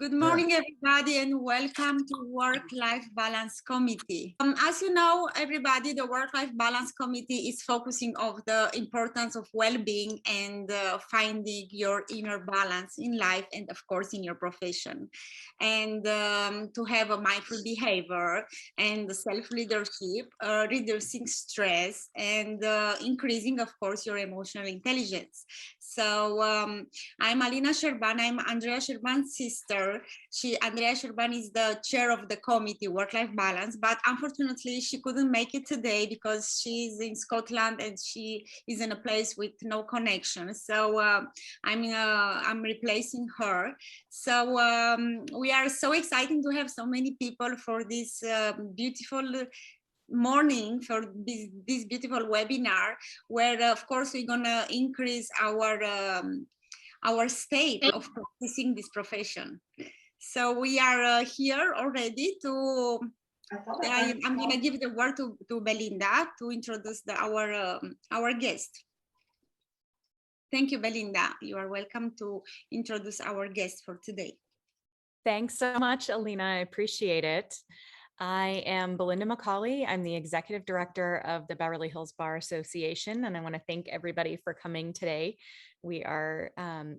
Good morning, everybody, and welcome to Work-Life Balance Committee. As you know, everybody, the Work-Life Balance Committee is focusing on the importance of well-being and finding your inner balance in life and, of course, in your profession. And to have a mindful behavior and self-leadership, reducing stress, and increasing, of course, your emotional intelligence. So I'm Alina Sherban. I'm Andrea Sherban's sister. Andrea Sherban is the chair of the committee, Work-Life Balance, but unfortunately she couldn't make it today because she's in Scotland and she is in a place with no connection. So I'm replacing her. So we are so excited to have so many people for this beautiful morning for this beautiful webinar, where of course we're gonna increase our state of practicing this profession. So we are here already to. I'm gonna give the word to Belinda to introduce our guest. Thank you, Belinda. You are welcome to introduce our guest for today. Thanks so much, Alina. I appreciate it. I am Belinda McCauley. I'm the Executive Director of the Beverly Hills Bar Association, and I want to thank everybody for coming today. We are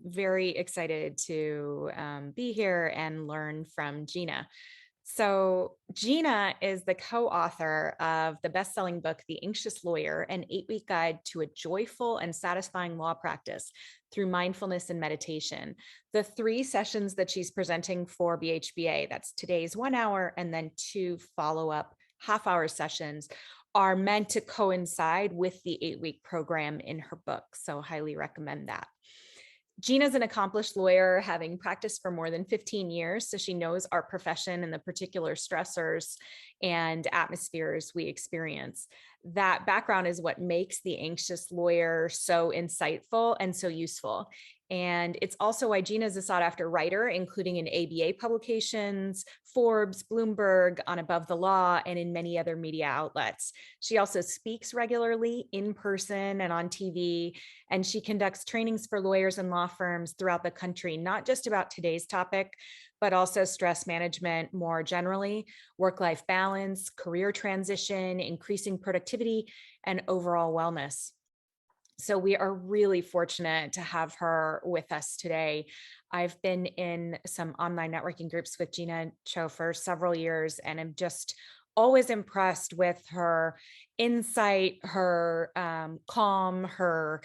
very excited to be here and learn from Jeena. So Jeena is the co-author of the best-selling book, The Anxious Lawyer, an 8-week guide to a joyful and satisfying law practice through mindfulness and meditation. The 3 sessions that she's presenting for BHBA, that's today's 1 hour and then 2 follow-up half-hour sessions, are meant to coincide with the 8-week program in her book. So highly recommend that. Jeena's an accomplished lawyer, having practiced for more than 15 years, so she knows our profession and the particular stressors and atmospheres we experience. That background is what makes The Anxious Lawyer so insightful and so useful. And it's also why Jeena is a sought-after writer, including in ABA publications, Forbes, Bloomberg, on Above the Law, and in many other media outlets. She also speaks regularly in person and on TV, and she conducts trainings for lawyers and law firms throughout the country, not just about today's topic, but also stress management more generally, work-life balance, career transition, increasing productivity, and overall wellness. So we are really fortunate to have her with us today. I've been in some online networking groups with Jeena Cho for several years, and I'm just always impressed with her insight, her calm, her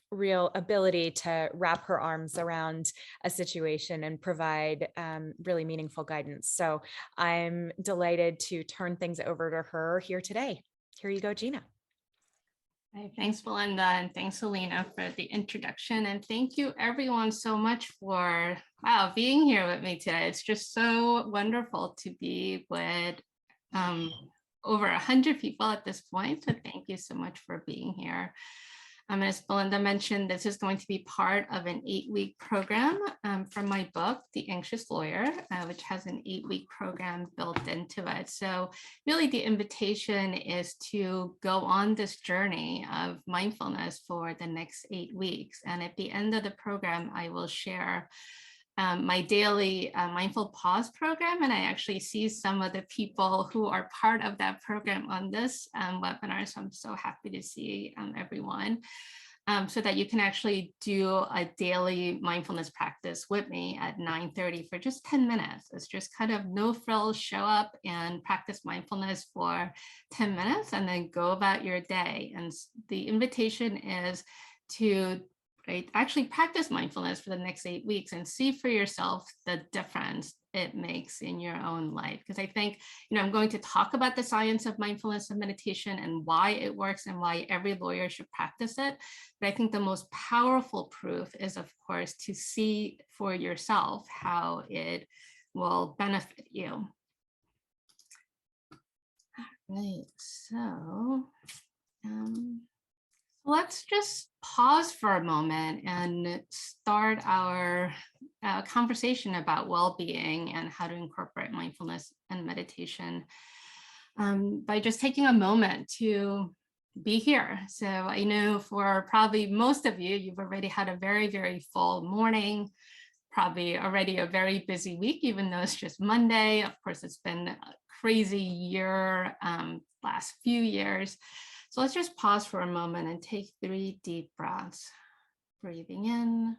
real ability to wrap her arms around a situation and provide really meaningful guidance. So I'm delighted to turn things over to her here today. Here you go, Jeena. Hey, thanks, Belinda, and thanks, Alina, for the introduction. And thank you, everyone, so much for being here with me today. It's just so wonderful to be with over 100 people at this point. So thank you so much for being here. As Belinda mentioned, this is going to be part of an 8-week program from my book, The Anxious Lawyer, which has an 8-week program built into it. So really the invitation is to go on this journey of mindfulness for the next 8 weeks. And at the end of the program, I will share my daily mindful pause program, and I actually see some of the people who are part of that program on this webinar. So I'm so happy to see everyone, so that you can actually do a daily mindfulness practice with me at 9:30 for just 10 minutes. It's just kind of no frills, show up and practice mindfulness for 10 minutes and then go about your day. And the invitation is to actually practice mindfulness for the next 8 weeks and see for yourself the difference it makes in your own life. Because I think, I'm going to talk about the science of mindfulness and meditation and why it works and why every lawyer should practice it. But I think the most powerful proof is, of course, to see for yourself how it will benefit you. All right, so let's just pause for a moment and start our conversation about well-being and how to incorporate mindfulness and meditation by just taking a moment to be here. So I know for probably most of you, you've already had a very, very full morning, probably already a very busy week, even though it's just Monday. Of course, it's been a crazy year, last few years. So let's just pause for a moment and take 3 deep breaths. Breathing in,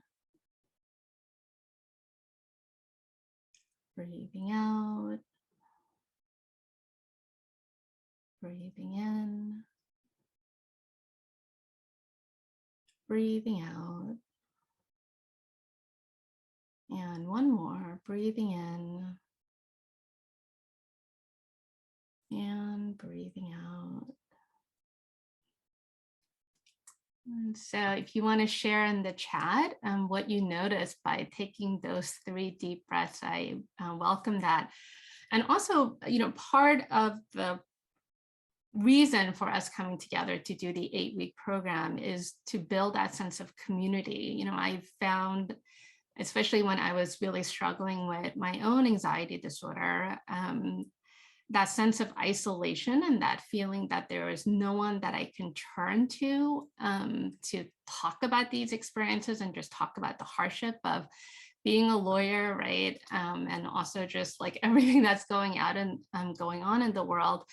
breathing out, breathing in, breathing out. And one more, breathing in and breathing out. And so if you want to share in the chat what you noticed by taking those 3 deep breaths, I welcome that. And also, part of the reason for us coming together to do the 8-week program is to build that sense of community. I found, especially when I was really struggling with my own anxiety disorder, that sense of isolation and that feeling that there is no one that I can turn to talk about these experiences and just talk about the hardship of being a lawyer, right? And also just like everything that's going on in the world.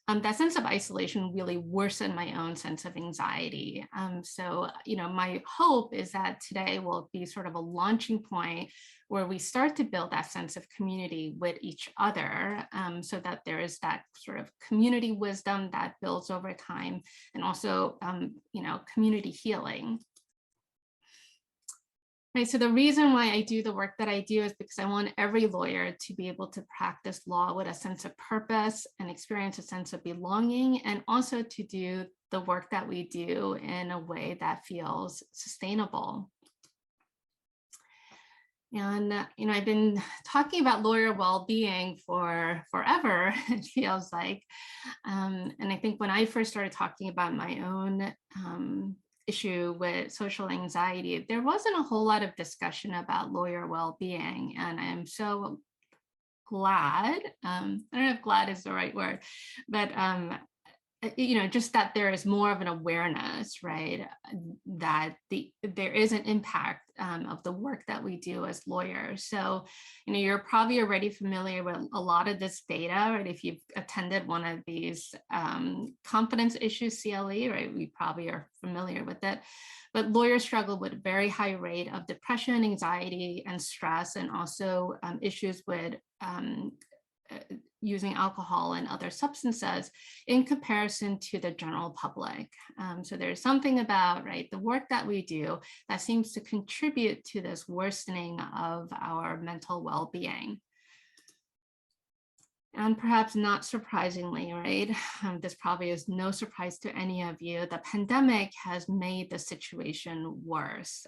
That sense of isolation really worsened my own sense of anxiety. So, my hope is that today will be sort of a launching point where we start to build that sense of community with each other, so that there is that sort of community wisdom that builds over time, and also, community healing. Right, so the reason why I do the work that I do is because I want every lawyer to be able to practice law with a sense of purpose and experience a sense of belonging, and also to do the work that we do in a way that feels sustainable. And, I've been talking about lawyer well-being for forever, it feels like. And I think when I first started talking about my own issue with social anxiety, there wasn't a whole lot of discussion about lawyer well-being. And I'm so glad, I don't know if glad is the right word, but just that there is more of an awareness, right? That there is an impact of the work that we do as lawyers. So, you're probably already familiar with a lot of this data, right? If you've attended one of these confidence issues CLE, right? We probably are familiar with it. But lawyers struggle with a very high rate of depression, anxiety, and stress, and also issues with using alcohol and other substances in comparison to the general public. So there's something about, right, the work that we do that seems to contribute to this worsening of our mental well-being. And perhaps not surprisingly, right, this probably is no surprise to any of you, the pandemic has made the situation worse.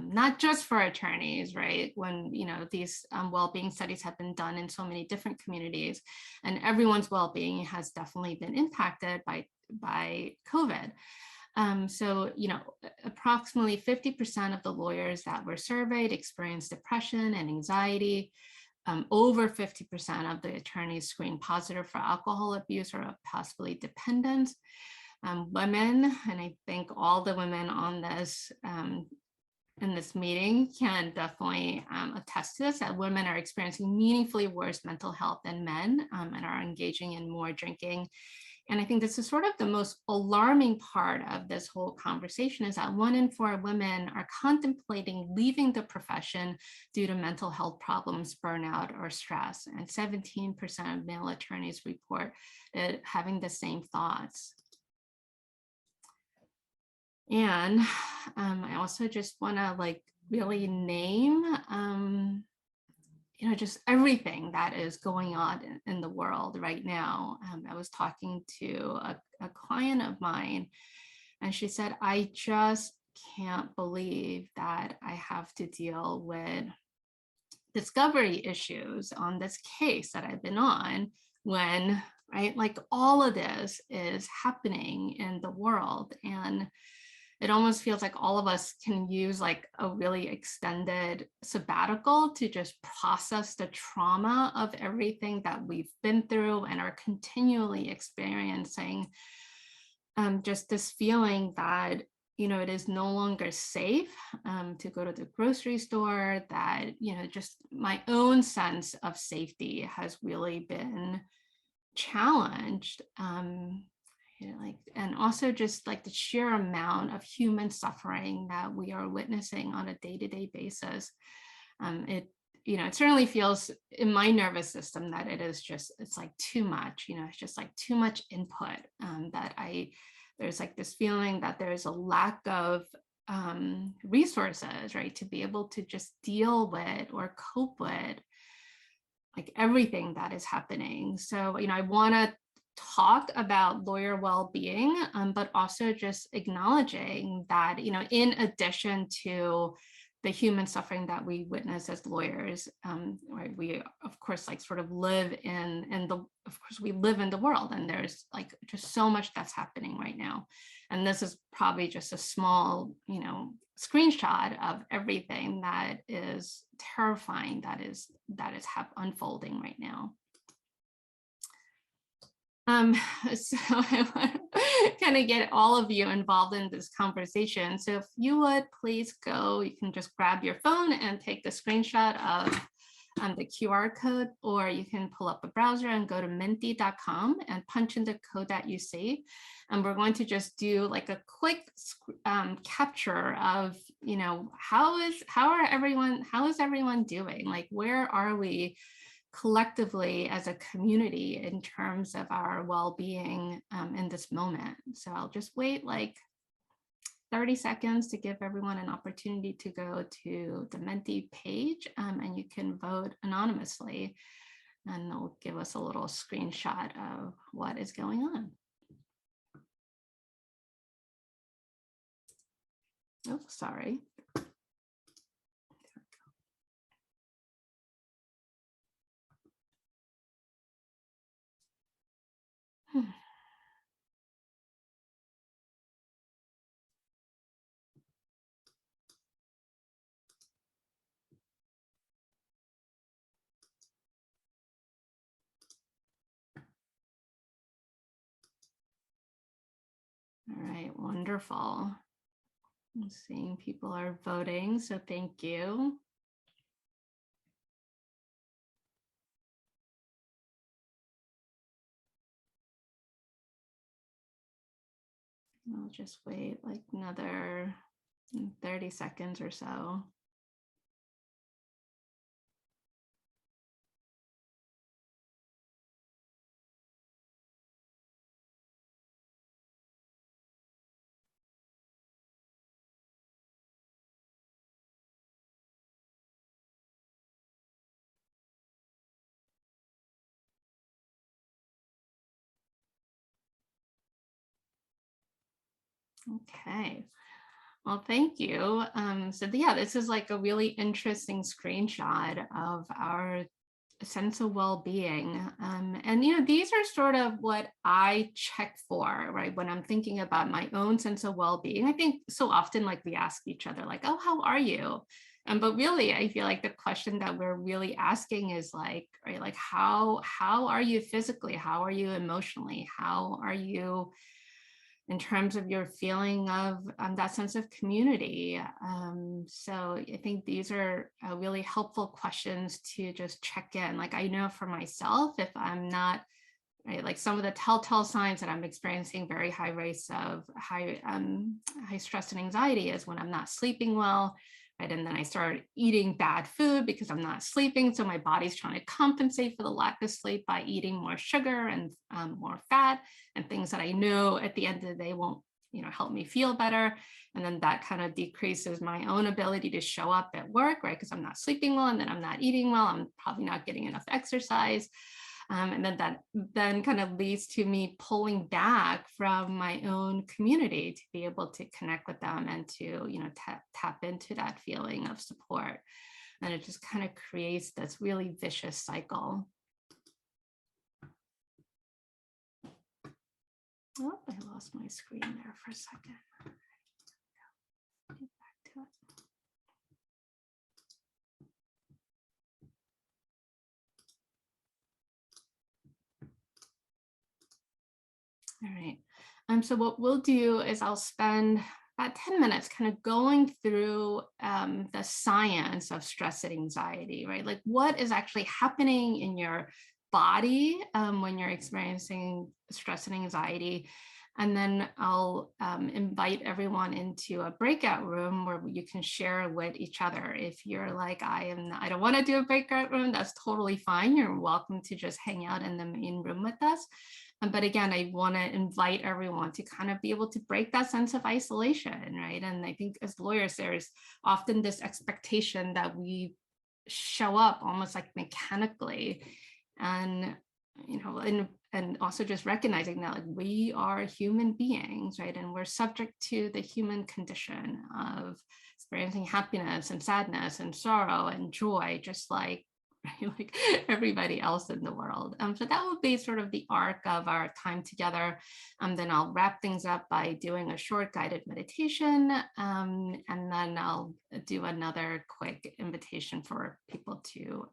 Not just for attorneys, right? When these well-being studies have been done in so many different communities, and everyone's well-being has definitely been impacted by COVID. So approximately 50% of the lawyers that were surveyed experienced depression and anxiety. Over 50% of the attorneys screened positive for alcohol abuse or possibly dependence. Women, and I think all the women on this in this meeting can definitely attest to this, that women are experiencing meaningfully worse mental health than men and are engaging in more drinking. And I think this is sort of the most alarming part of this whole conversation, is that 1 in 4 women are contemplating leaving the profession due to mental health problems, burnout, or stress. And 17% of male attorneys report having the same thoughts. And I also just want to really name, just everything that is going on in the world right now. I was talking to a client of mine, and she said, I just can't believe that I have to deal with discovery issues on this case that I've been on when, right, all of this is happening in the world. And it almost feels like all of us can use a really extended sabbatical to just process the trauma of everything that we've been through and are continually experiencing. Just this feeling that it is no longer safe to go to the grocery store, that, just my own sense of safety has really been challenged. And also just like the sheer amount of human suffering that we are witnessing on a day-to-day basis. It certainly feels in my nervous system that it's like too much, it's just like too much input, that there's like this feeling that there's a lack of resources, right, to be able to just deal with or cope with like everything that is happening. So, I want to talk about lawyer well-being, but also just acknowledging that, in addition to the human suffering that we witness as lawyers, right, we of course like sort of live we live in the world, and there's like just so much that's happening right now. And this is probably just a small, screenshot of everything that is terrifying that is unfolding right now. So I want to kind of get all of you involved in this conversation. So if you would please go, you can just grab your phone and take the screenshot of the QR code, or you can pull up a browser and go to menti.com and punch in the code that you see. And we're going to just do like a quick capture of, how is everyone doing? Like, where are we collectively as a community in terms of our well-being in this moment? So I'll just wait like 30 seconds to give everyone an opportunity to go to the Menti page, and you can vote anonymously, and they'll give us a little screenshot of what is going on. Oh, sorry. All right, wonderful. I'm seeing people are voting, so thank you. I'll just wait like another 30 seconds or so. Okay, well, thank you. So yeah, this is like a really interesting screenshot of our sense of well-being. And these are sort of what I check for, right, when I'm thinking about my own sense of well-being. I think so often like we ask each other like, oh, how are you? But really, I feel like the question that we're really asking is like, right, like how are you physically? How are you emotionally? How are you in terms of your feeling of that sense of community? So I think these are really helpful questions to just check in. Like, I know for myself, if I'm not, right, like some of the telltale signs that I'm experiencing very high rates of high stress and anxiety is when I'm not sleeping well, right? And then I start eating bad food because I'm not sleeping. So my body's trying to compensate for the lack of sleep by eating more sugar and more fat and things that I know at the end of the day won't, help me feel better. And then that kind of decreases my own ability to show up at work, right? Because I'm not sleeping well, and then I'm not eating well. I'm probably not getting enough exercise. And then that kind of leads to me pulling back from my own community to be able to connect with them and to, tap into that feeling of support. And it just kind of creates this really vicious cycle. Oh, I lost my screen there for a second. Get back to it. All right. So what we'll do is I'll spend about 10 minutes kind of going through the science of stress and anxiety, right? Like what is actually happening in your body when you're experiencing stress and anxiety. And then I'll invite everyone into a breakout room where you can share with each other. If you're like, I don't want to do a breakout room, that's totally fine. You're welcome to just hang out in the main room with us. But again, I want to invite everyone to kind of be able to break that sense of isolation, right? And I think as lawyers, there's often this expectation that we show up almost like mechanically, and and also just recognizing that like we are human beings, right? And we're subject to the human condition of experiencing happiness and sadness and sorrow and joy, just like everybody else in the world. So that will be sort of the arc of our time together. Then I'll wrap things up by doing a short guided meditation. And then I'll do another quick invitation for people to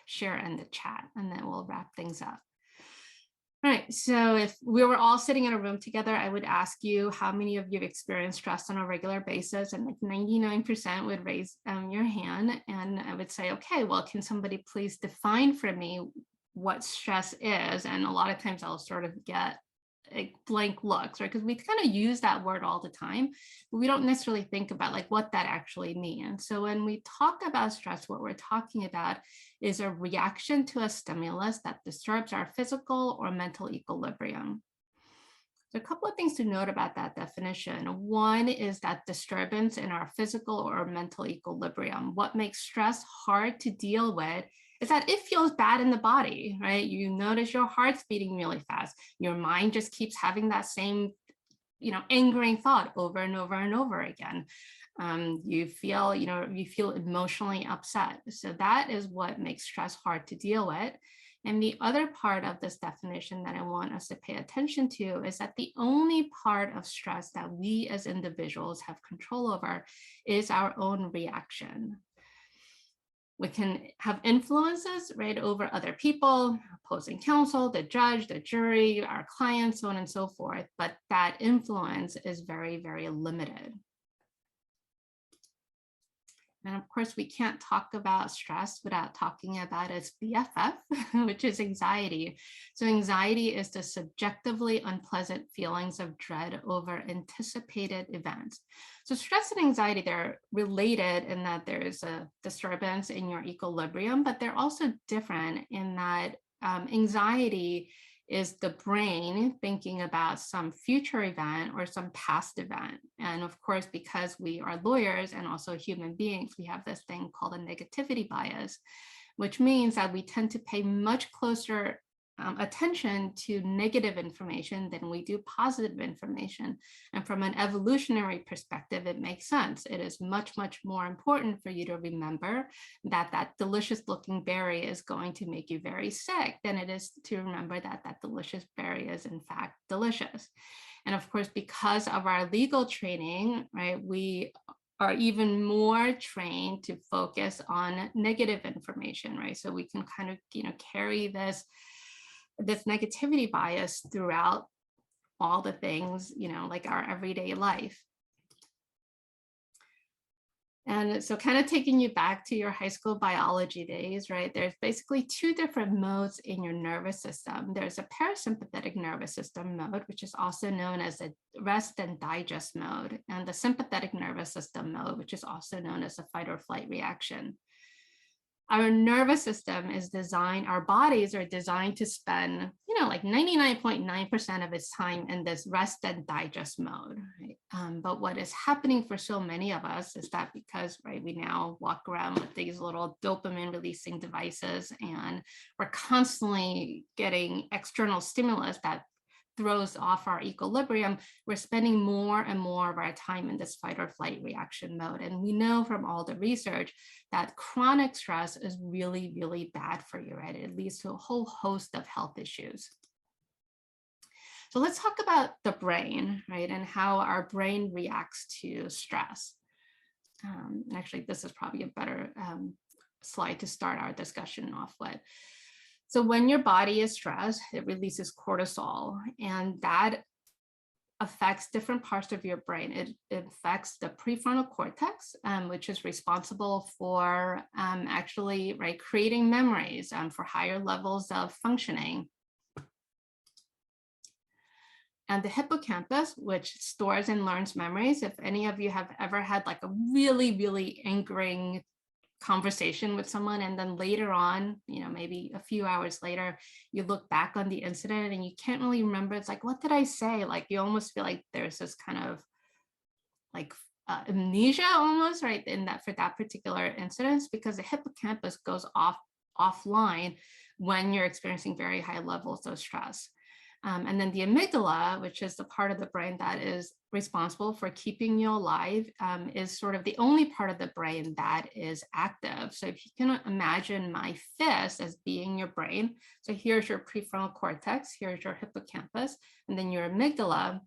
share in the chat, and then we'll wrap things up. All right, so if we were all sitting in a room together, I would ask you how many of you experience stress on a regular basis, and like 99% would raise your hand. And I would say, okay, well, can somebody please define for me what stress is? And a lot of times I'll sort of get like blank looks, right? Because we kind of use that word all the time, but we don't necessarily think about like what that actually means. So when we talk about stress, what we're talking about is a reaction to a stimulus that disturbs our physical or mental equilibrium. So a couple of things to note about that definition. One is that disturbance in our physical or mental equilibrium. What makes stress hard to deal with is that it feels bad in the body, right? You notice your heart's beating really fast. Your mind just keeps having that same, angering thought over and over and over again. You feel emotionally upset. So that is what makes stress hard to deal with. And the other part of this definition that I want us to pay attention to is that the only part of stress that we as individuals have control over is our own reaction. We can have influences, right, over other people, opposing counsel, the judge, the jury, our clients, so on and so forth. But that influence is very, very limited. And of course, we can't talk about stress without talking about its BFF, which is anxiety. So anxiety is the subjectively unpleasant feelings of dread over anticipated events. So stress and anxiety, they're related in that there's a disturbance in your equilibrium, but they're also different in that anxiety is the brain thinking about some future event or some past event. And of course, because we are lawyers and also human beings, we have this thing called a negativity bias, which means that we tend to pay much closer attention to negative information than we do positive information. And from an evolutionary perspective, it makes sense. It is much, much more important for you to remember that that delicious looking berry is going to make you very sick than it is to remember that that delicious berry is in fact delicious. And of course, because of our legal training, right, we are even more trained to focus on negative information, right? So we can kind of, carry this negativity bias throughout all the things, like our everyday life. And so kind of taking you back to your high school biology days, right? There's basically two different modes in your nervous system. There's a parasympathetic nervous system mode, which is also known as a rest and digest mode, and the sympathetic nervous system mode, which is also known as a fight or flight reaction. Our nervous system is designed, our bodies are designed to spend, like 99.9% of its time in this rest and digest mode. Right? But what is happening for so many of us is that because, right, we now walk around with these little dopamine releasing devices, and we're constantly getting external stimulus that throws off our equilibrium, we're spending more and more of our time in this fight or flight reaction mode. And we know from all the research that chronic stress is really, really bad for you, right? It leads to a whole host of health issues. So let's talk about the brain, right? And how our brain reacts to stress. Actually, this is probably a better slide to start our discussion off with. So when your body is stressed, it releases cortisol, and that affects different parts of your brain. It affects the prefrontal cortex, which is responsible for actually, right, creating memories for higher levels of functioning. And the hippocampus, which stores and learns memories. If any of you have ever had like a really, really angering conversation with someone, and then later on, you know, maybe a few hours later, you look back on the incident and you can't really remember. It's like, what did I say? Like, you almost feel like there's this kind of like amnesia almost, right, in that for that particular incident, because the hippocampus goes offline when you're experiencing very high levels of stress. And then the amygdala, which is the part of the brain that is responsible for keeping you alive, is sort of the only part of the brain that is active. So if you can imagine my fist as being your brain, so here's your prefrontal cortex, here's your hippocampus, and then your amygdala.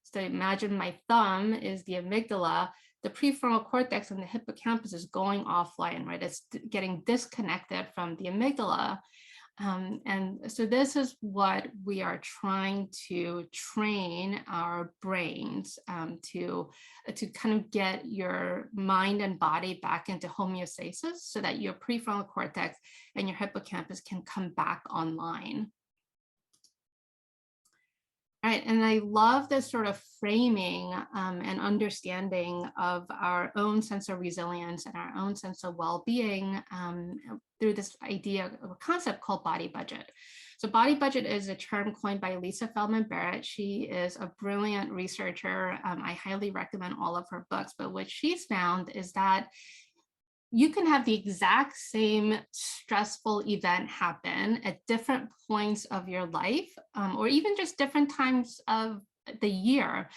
So imagine my thumb is the amygdala, the prefrontal cortex and the hippocampus is going offline, right? It's getting disconnected from the amygdala. And so this is what we are trying to train our brains to kind of get your mind and body back into homeostasis so that your prefrontal cortex and your hippocampus can come back online. Right, and I love this sort of framing and understanding of our own sense of resilience and our own sense of well-being through this idea of a concept called body budget. So body budget is a term coined by Lisa Feldman Barrett. She is a brilliant researcher. I highly recommend all of her books, but what she's found is that you can have the exact same stressful event happen at different points of your life, or even just different times of the year.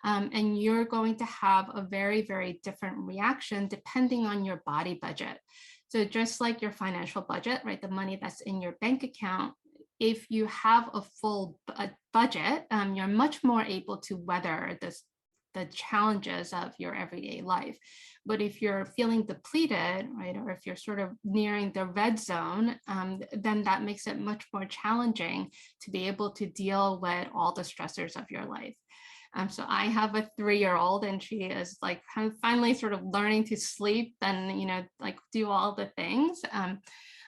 And you're going to have a very, very different reaction depending on your body budget. So just like your financial budget, right, the money that's in your bank account, if you have a full budget, you're much more able to weather the challenges of your everyday life. But if you're feeling depleted, right, or if you're sort of nearing the red zone, then that makes it much more challenging to be able to deal with all the stressors of your life. So I have a 3-year-old and she is like kind of finally sort of learning to sleep and, you know, like do all the things.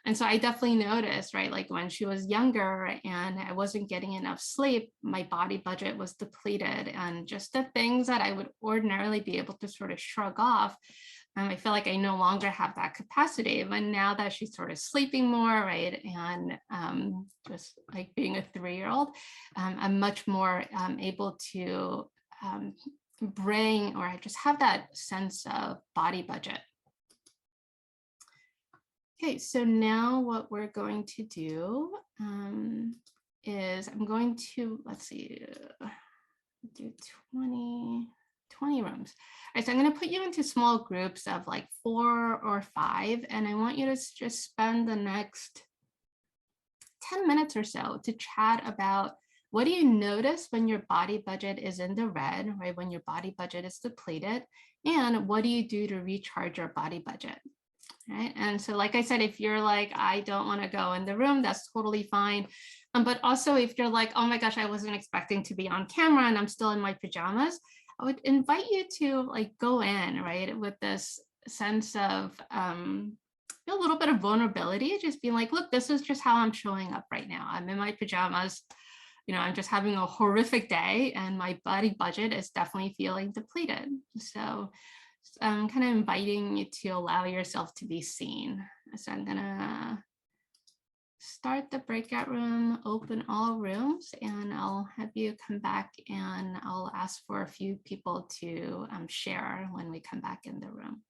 And so I definitely noticed, right, like when she was younger and I wasn't getting enough sleep, my body budget was depleted, and just the things that I would ordinarily be able to sort of shrug off, I feel like I no longer have that capacity. But now that she's sort of sleeping more, right, and just like being a 3-year-old, I'm much more able to bring, or I just have that sense of body budget. Okay, so now what we're going to do is I'm going to, let's see, do 20 rooms. All right, so I'm going to put you into small groups of like 4 or 5, and I want you to just spend the next 10 minutes or so to chat about what do you notice when your body budget is in the red, right, when your body budget is depleted, and what do you do to recharge your body budget? Right. And so, like I said, if you're like, I don't want to go in the room, that's totally fine. But also if you're like, oh my gosh, I wasn't expecting to be on camera and I'm still in my pajamas, I would invite you to like go in, right, with this sense of a little bit of vulnerability, just being like, look, this is just how I'm showing up right now. I'm in my pajamas. You know, I'm just having a horrific day and my body budget is definitely feeling depleted. So I'm kind of inviting you to allow yourself to be seen. So I'm gonna start the breakout room, open all rooms, and I'll have you come back and I'll ask for a few people to share when we come back in the room.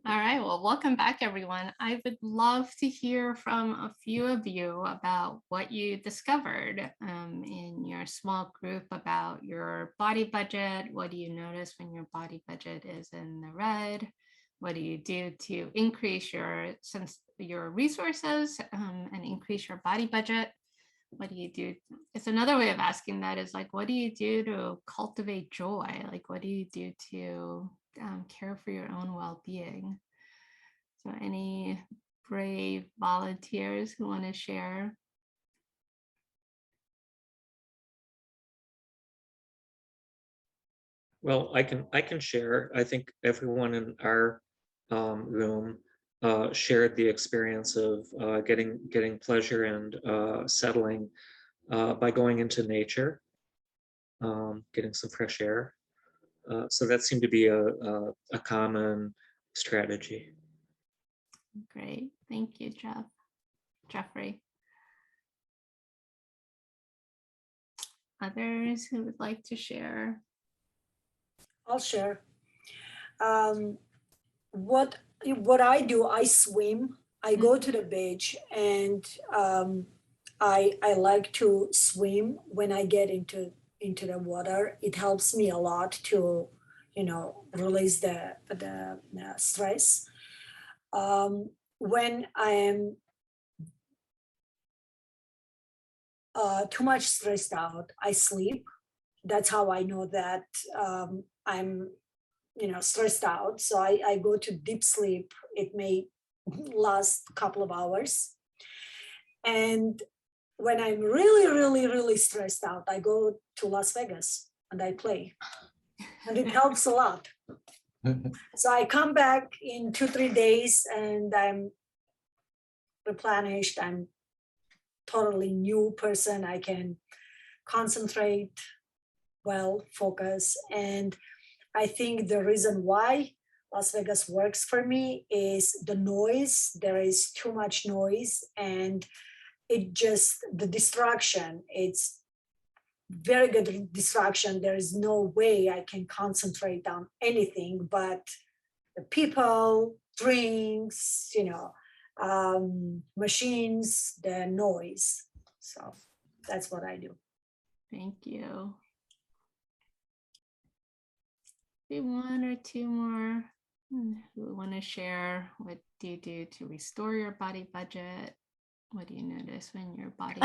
All right, well, welcome back, everyone. I would love to hear from a few of you about what you discovered in your small group about your body budget. What do you notice when your body budget is in the red? What do you do to increase your resources and increase your body budget? What do you do? It's another way of asking that is like, what do you do to cultivate joy? Like, what do you do to care for your own well-being? So any brave volunteers who want to share? Well, I can share. I think everyone in our room shared the experience of getting pleasure and settling by going into nature, getting some fresh air. So that seemed to be a common strategy. Great, thank you, Jeffrey. Others who would like to share? I'll share. What I do, I swim. I go to the beach, and I like to swim when I get into the water. It helps me a lot to, release the stress. When I am too much stressed out, I sleep. That's how I know that I'm stressed out. So I go to deep sleep. It may last a couple of hours. And when I'm really, really, really stressed out, I go to Las Vegas and I play. And it helps a lot. So I come back in 2-3 days and I'm replenished. I'm totally new person. I can concentrate well, focus. And I think the reason why Las Vegas works for me is the noise. There is too much noise, and the distraction, it's very good distraction. There is no way I can concentrate on anything but the people, drinks, machines, the noise. So that's what I do. Thank you. Maybe one or two more who want to share. What do you do to restore your body budget? What do you notice when your body?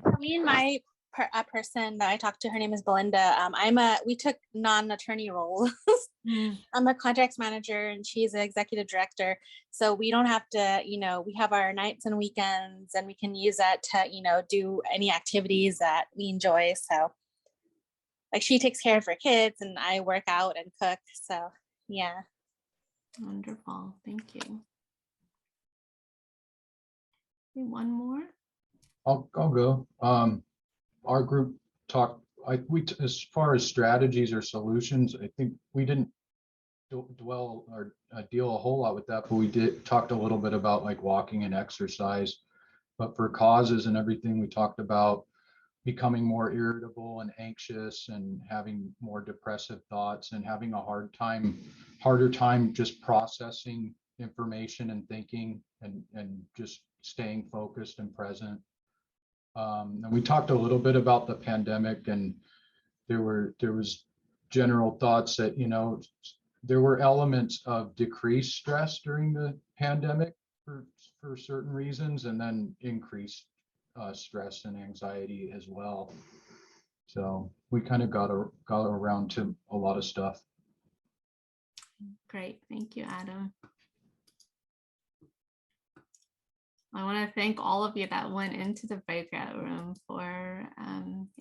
For me and my person that I talked to, her name is Belinda. We took non-attorney roles. I'm a contracts manager and she's an executive director. So we don't have to, we have our nights and weekends and we can use that to, do any activities that we enjoy. So like she takes care of her kids and I work out and cook. So yeah. Wonderful. Thank you. One more. I'll go. Our group talked. As far as strategies or solutions, I think we didn't dwell or deal a whole lot with that, but we talked a little bit about like walking and exercise. But for causes and everything, we talked about becoming more irritable and anxious and having more depressive thoughts and having a harder time just processing information and thinking and just staying focused and present. And we talked a little bit about the pandemic, and there was general thoughts that, there were elements of decreased stress during the pandemic for certain reasons, and then increased stress and anxiety as well. So we kind of got around to a lot of stuff. Great. Thank you, Adam. I want to thank all of you that went into the breakout room for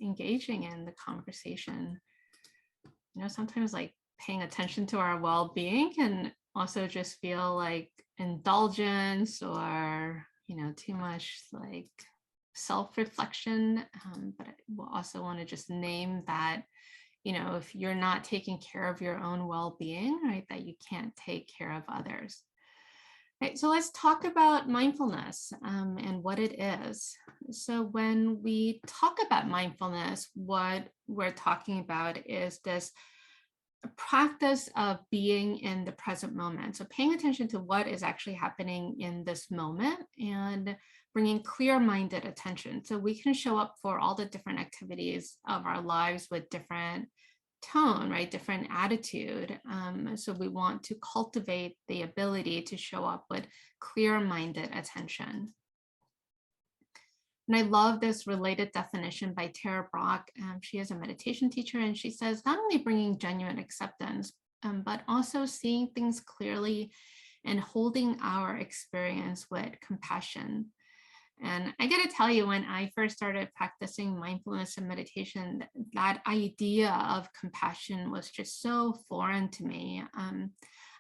engaging in the conversation. Sometimes like paying attention to our well-being can also just feel like indulgence or, too much like self-reflection. But I will also want to just name that, if you're not taking care of your own well-being, right, that you can't take care of others. Right, so let's talk about mindfulness and what it is. So when we talk about mindfulness, what we're talking about is this practice of being in the present moment. So paying attention to what is actually happening in this moment and bringing clear-minded attention. So we can show up for all the different activities of our lives with different tone, right? Different attitude. So we want to cultivate the ability to show up with clear-minded attention. And I love this related definition by Tara Brach. She is a meditation teacher, and she says, not only bringing genuine acceptance, but also seeing things clearly and holding our experience with compassion. And I got to tell you, when I first started practicing mindfulness and meditation, that idea of compassion was just so foreign to me. And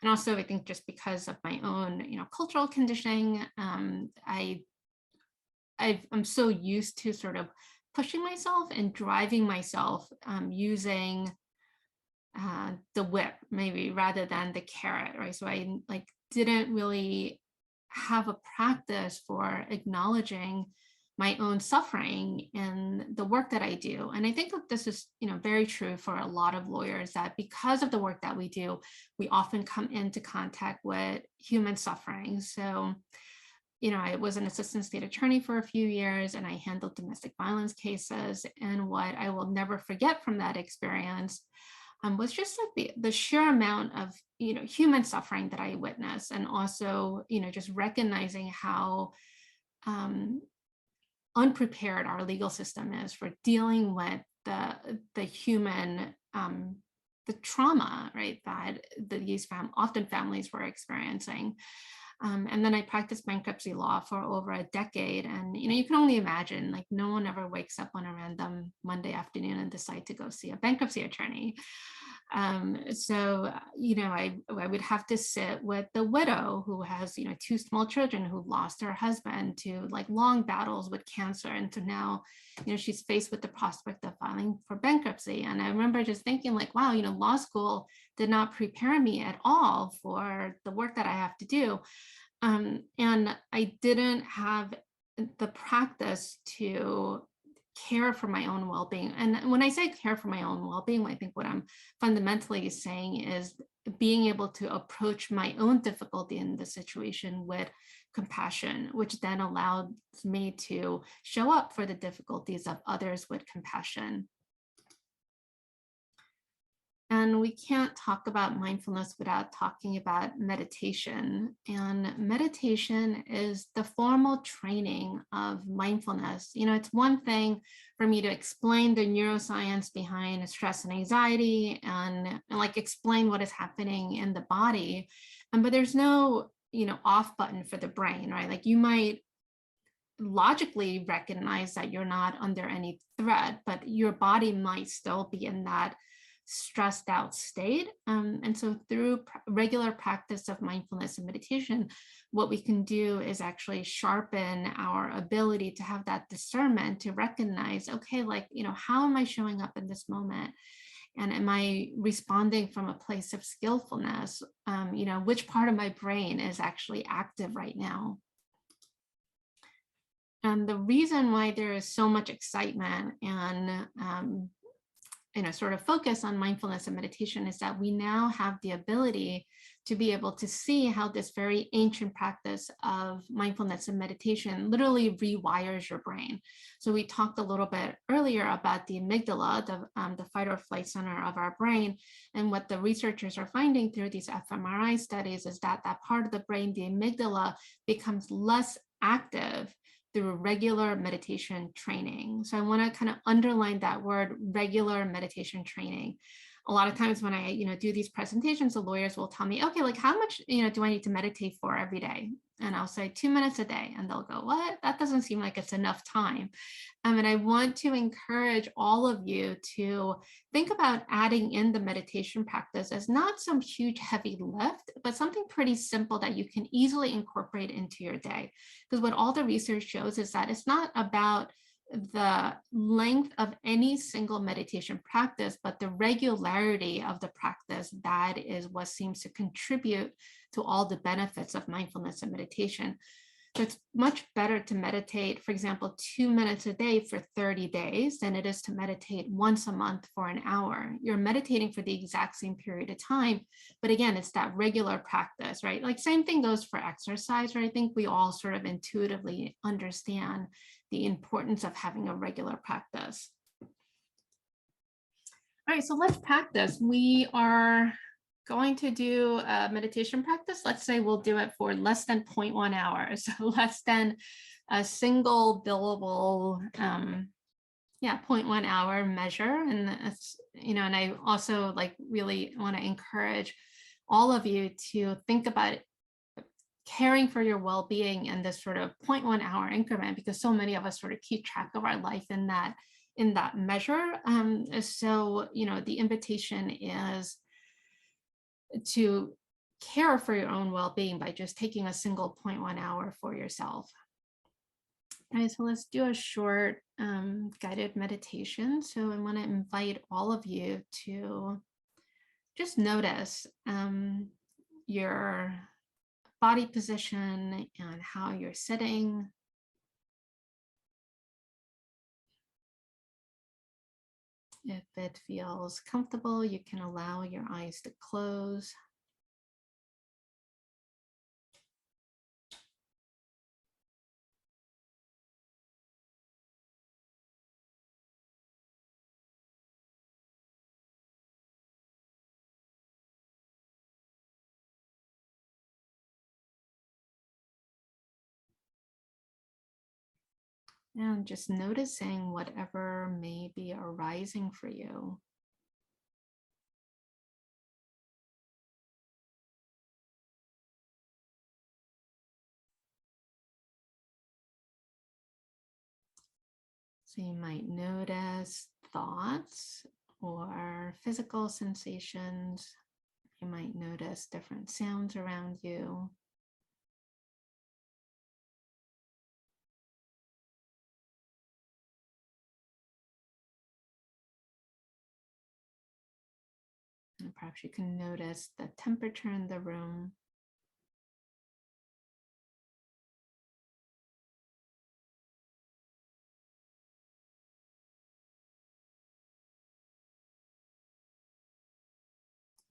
also, I think just because of my own, cultural conditioning, I'm so used to sort of pushing myself and driving myself using the whip, maybe, rather than the carrot, right? So I didn't really have a practice for acknowledging my own suffering in the work that I do. And I think that this is, very true for a lot of lawyers, that because of the work that we do, we often come into contact with human suffering. So I was an assistant state attorney for a few years, and I handled domestic violence cases. And what I will never forget from that experience was just the sheer amount of, human suffering that I witnessed. And also, just recognizing how unprepared our legal system is for dealing with the human, the trauma, right, that these often families were experiencing. And then I practiced bankruptcy law for over a decade. And, you can only imagine, no one ever wakes up on a random Monday afternoon and decide to go see a bankruptcy attorney. So, I would have to sit with the widow who has, 2 small children, who lost her husband to long battles with cancer. And so now, she's faced with the prospect of filing for bankruptcy. And I remember just thinking wow, law school did not prepare me at all for the work that I have to do. And I didn't have the practice to care for my own well-being. And when I say care for my own well-being, I think what I'm fundamentally saying is being able to approach my own difficulty in the situation with compassion, which then allowed me to show up for the difficulties of others with compassion. And we can't talk about mindfulness without talking about meditation. And meditation is the formal training of mindfulness. It's one thing for me to explain the neuroscience behind stress and anxiety and explain what is happening in the body. But there's no, off button for the brain, right? You might logically recognize that you're not under any threat, but your body might still be in that stressed out state. And so through regular practice of mindfulness and meditation, what we can do is actually sharpen our ability to have that discernment, to recognize, okay, how am I showing up in this moment? And am I responding from a place of skillfulness? Which part of my brain is actually active right now? And the reason why there is so much excitement and sort of focus on mindfulness and meditation is that we now have the ability to be able to see how this very ancient practice of mindfulness and meditation literally rewires your brain. So we talked a little bit earlier about the amygdala, the fight or flight center of our brain. And what the researchers are finding through these fMRI studies is that that part of the brain, the amygdala, becomes less active through regular meditation training. So I want to kind of underline that word, regular meditation training. A lot of times when I, do these presentations, the lawyers will tell me, okay, how much, do I need to meditate for every day? And I'll say 2 minutes a day. And they'll go, what? That doesn't seem like it's enough time. And I want to encourage all of you to think about adding in the meditation practice as not some huge heavy lift, but something pretty simple that you can easily incorporate into your day. Because what all the research shows is that it's not about the length of any single meditation practice, but the regularity of the practice that is what seems to contribute to all the benefits of mindfulness and meditation. So it's much better to meditate, for example, 2 minutes a day for 30 days than it is to meditate once a month for an hour. You're meditating for the exact same period of time. But again, it's that regular practice, right? Like same thing goes for exercise, right? I think we all sort of intuitively understand the importance of having a regular practice. All right, so let's practice. We are going to do a meditation practice. Let's say we'll do it for less than 0.1 hours, so less than a single billable, 0.1 hour measure. And that's, and I also like really want to encourage all of you to think about caring for your well-being in this sort of 0.1 hour increment, because so many of us sort of keep track of our life in that measure. So, the invitation is to care for your own well-being by just taking a single 0.1 hour for yourself. All right, so let's do a short guided meditation. So I want to invite all of you to just notice your body position and how you're sitting. If it feels comfortable, you can allow your eyes to close. And just noticing whatever may be arising for you. So you might notice thoughts or physical sensations. You might notice different sounds around you. And perhaps you can notice the temperature in the room.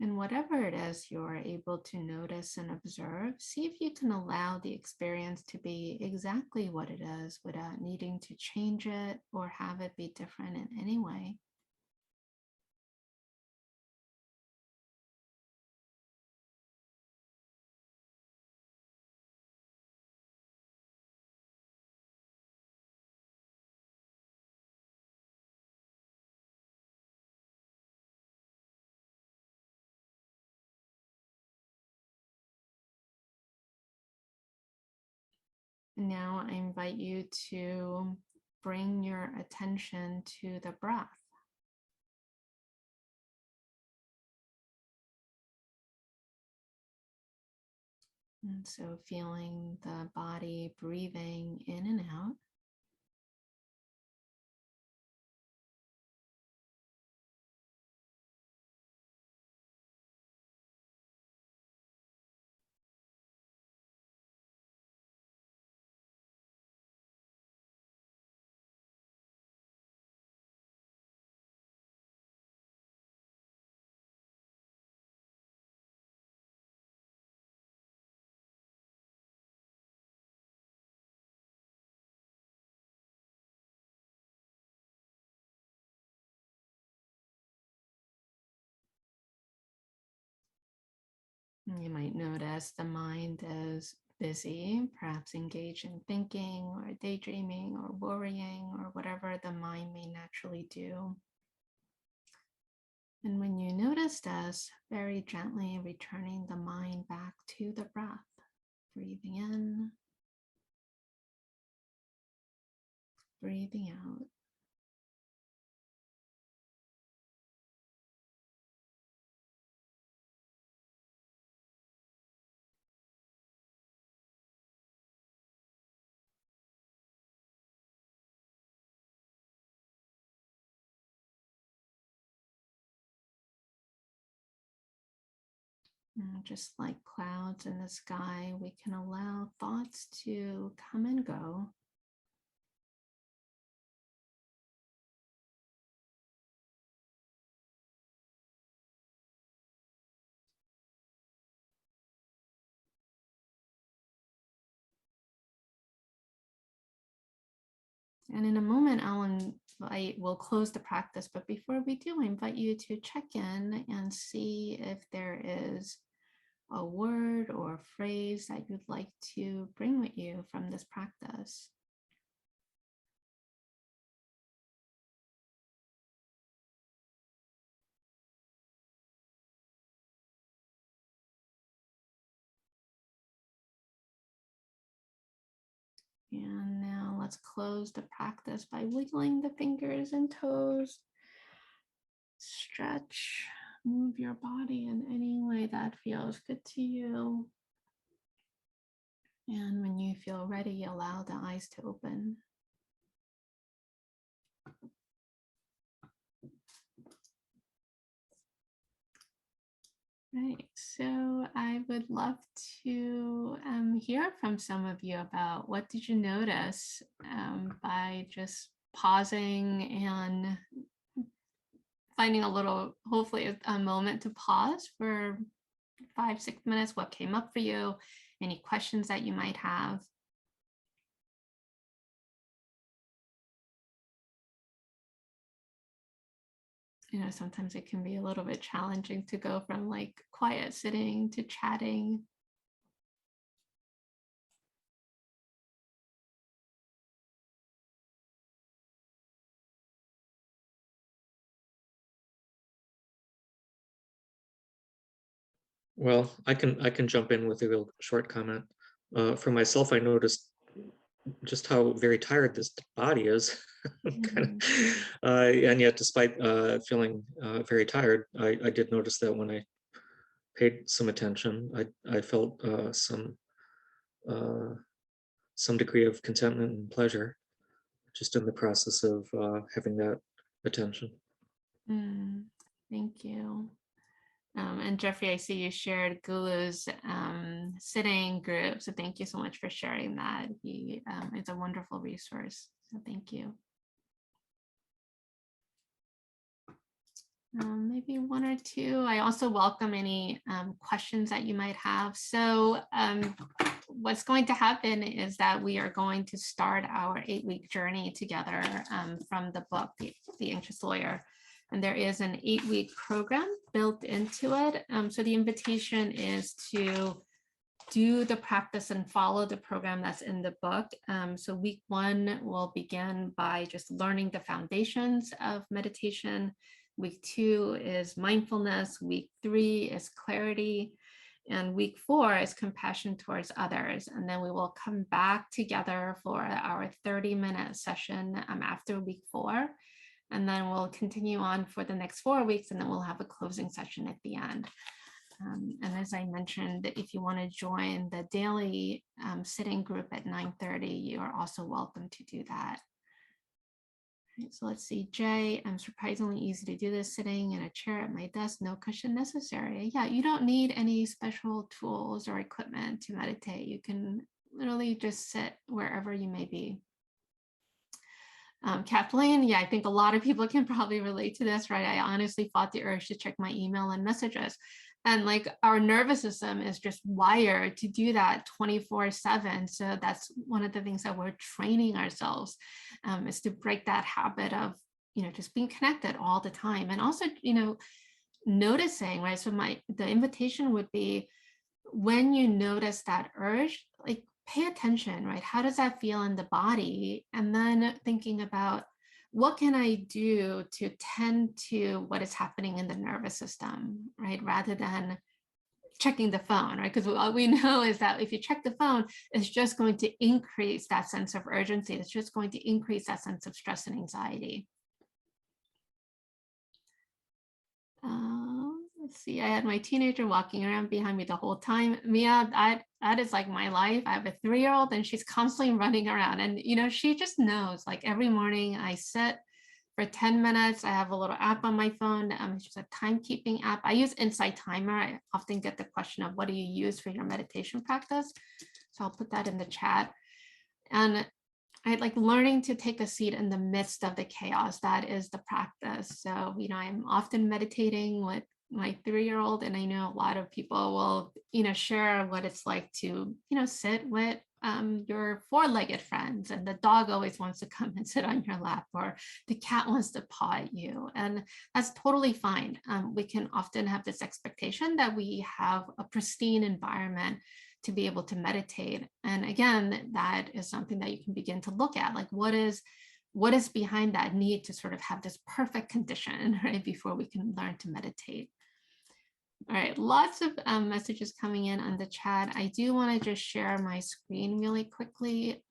And whatever it is you're able to notice and observe, see if you can allow the experience to be exactly what it is without needing to change it or have it be different in any way. Now I invite you to bring your attention to the breath. And so feeling the body breathing in and out. You might notice the mind is busy, perhaps engaged in thinking or daydreaming or worrying or whatever the mind may naturally do. And when you notice this, very gently returning the mind back to the breath, breathing in, breathing out. Just like clouds in the sky, we can allow thoughts to come and go. And in a moment, we'll close the practice. But before we do, I invite you to check in and see if there is a word or a phrase that you'd like to bring with you from this practice. And now let's close the practice by wiggling the fingers and toes. Stretch, move your body in any way that feels good to you. And when you feel ready, allow the eyes to open. Right, so I would love to hear from some of you about what did you notice by just pausing and finding a little, hopefully a moment to pause for 5-6 minutes. What came up for you? Any questions that you might have? You know, sometimes it can be a little bit challenging to go from like quiet sitting to chatting. Well, I can jump in with a real short comment. For myself, I noticed just how very tired this body is. Kind of, and yet, despite feeling very tired, I did notice that when I paid some attention, I felt some degree of contentment and pleasure just in the process of having that attention. Thank you. And Jeffrey, I see you shared Gulu's sitting group. So thank you so much for sharing that. It's a wonderful resource. So thank you. Maybe one or two. I also welcome any questions that you might have. So what's going to happen is that we are going to start our 8-week journey together from the book, The Anxious Lawyer. And there is an 8-week program built into it. So the invitation is to do the practice and follow the program that's in the book. So week 1 will begin by just learning the foundations of meditation. Week 2 is mindfulness. Week 3 is clarity. And week 4 is compassion towards others. And then we will come back together for our 30-minute session after week 4. And then we'll continue on for the next 4 weeks, and then we'll have a closing session at the end. And as I mentioned, if you want to join the daily sitting group at 9:30, you are also welcome to do that. Right, so let's see, Jay, I'm surprisingly easy to do this sitting in a chair at my desk, no cushion necessary. Yeah, you don't need any special tools or equipment to meditate. You can literally just sit wherever you may be. Kathleen, yeah, I think a lot of people can probably relate to this, right? I honestly fought the urge to check my email and messages. And like our nervous system is just wired to do that 24/7. So that's one of the things that we're training ourselves is to break that habit of, just being connected all the time. And also, noticing, right? So the invitation would be when you notice that urge, like pay attention, right? How does that feel in the body? And then thinking about what can I do to tend to what is happening in the nervous system, right? Rather than checking the phone, right? Because what we know is that if you check the phone, it's just going to increase that sense of urgency. It's just going to increase that sense of stress and anxiety. Let's see, I had my teenager walking around behind me the whole time. Mia, that is like my life. I have a 3-year-old and she's constantly running around, and she just knows, like every morning I sit for 10 minutes. I have a little app on my phone. It's just a timekeeping app. I use Insight Timer. I often get the question of what do you use for your meditation practice? So I'll put that in the chat. And I like learning to take a seat in the midst of the chaos. That is the practice. So, I'm often meditating with my 3-year-old, and I know a lot of people will, share what it's like to, sit with your 4-legged friends, and the dog always wants to come and sit on your lap, or the cat wants to paw at you. And that's totally fine. We can often have this expectation that we have a pristine environment to be able to meditate. And again, that is something that you can begin to look at, like what is behind that need to sort of have this perfect condition, right, before we can learn to meditate. All right, lots of messages coming in on the chat. I do want to just share my screen really quickly.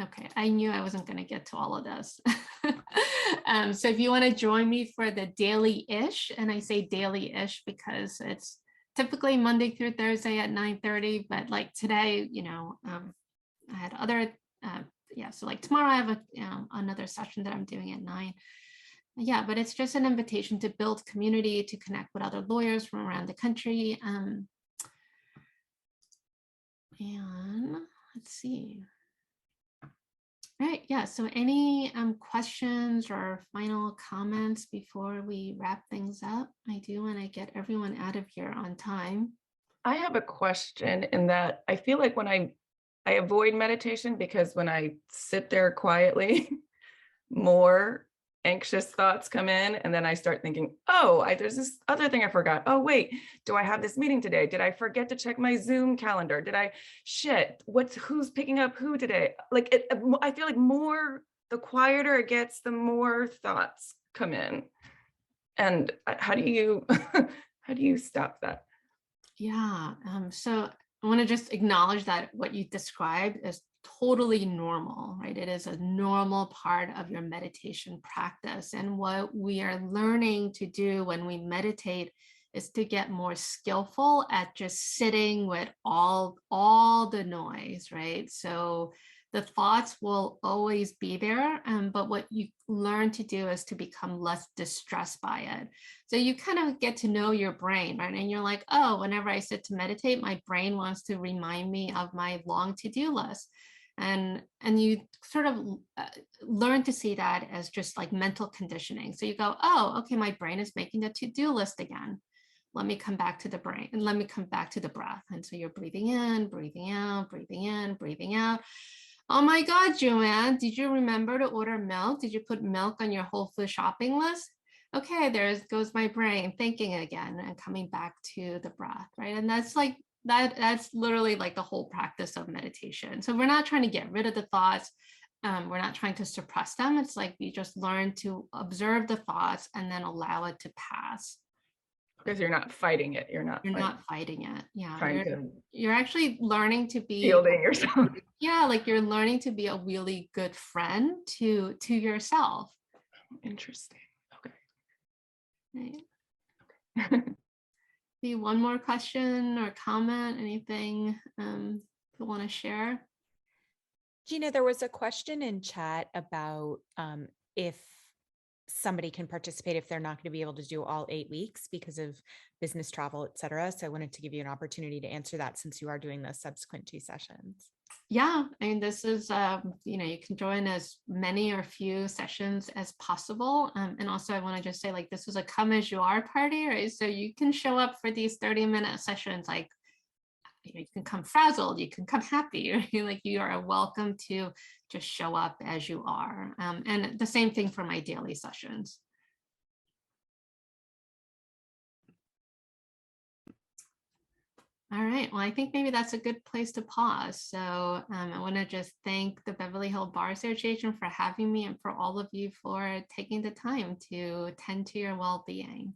Okay, I knew I wasn't going to get to all of this. So if you want to join me for the daily-ish, and I say daily-ish because it's typically Monday through Thursday at 9:30, but like today, I had other, so like tomorrow I have another session that I'm doing at 9. Yeah, but it's just an invitation to build community, to connect with other lawyers from around the country. And let's see. All right, yeah, so any questions or final comments before we wrap things up? I do want to get everyone out of here on time. I have a question in that I feel like when I avoid meditation because when I sit there quietly, more anxious thoughts come in, and then I start thinking, oh, there's this other thing I forgot. Oh, wait, do I have this meeting today? Did I forget to check my Zoom calendar? Who's picking up who today? Like I feel like the quieter it gets, the more thoughts come in. And how do you stop that? Yeah, so I want to just acknowledge that what you described is totally normal, right? It is a normal part of your meditation practice. And what we are learning to do when we meditate is to get more skillful at just sitting with all the noise, right? So the thoughts will always be there, but what you learn to do is to become less distressed by it. So you kind of get to know your brain, right? And you're like, oh, whenever I sit to meditate, my brain wants to remind me of my long to-do list. And you sort of learn to see that as just like mental conditioning. So you go, oh, okay, my brain is making the to-do list again. Let me come back to the brain, and let me come back to the breath. And so you're breathing in, breathing out, breathing in, breathing out. Oh my God, Joanne, did you remember to order milk? Did you put milk on your Whole Foods shopping list? Okay, there goes my brain thinking again and coming back to the breath, right? And that's like, that's literally like the whole practice of meditation. So we're not trying to get rid of the thoughts. We're not trying to suppress them. It's like we just learn to observe the thoughts and then allow it to pass. Because you're not fighting it. You're not fighting it. Yeah. You're actually learning to be shielding yourself. Yeah, like you're learning to be a really good friend to yourself. Interesting. Okay. Right. Okay. One more question or comment, anything you want to share? Jeena, there was a question in chat about if somebody can participate if they're not going to be able to do all 8 weeks because of business travel, et cetera. So I wanted to give you an opportunity to answer that since you are doing the subsequent 2 sessions. Yeah, I mean, this is, you can join as many or few sessions as possible. And also I want to just say, like, this is a come as you are party, right? So you can show up for these 30-minute sessions, like, you can come frazzled, you can come happy, right? Like you are welcome to just show up as you are. And the same thing for my daily sessions. All right, well, I think maybe that's a good place to pause. So I want to just thank the Beverly Hills Bar Association for having me and for all of you for taking the time to tend to your well-being.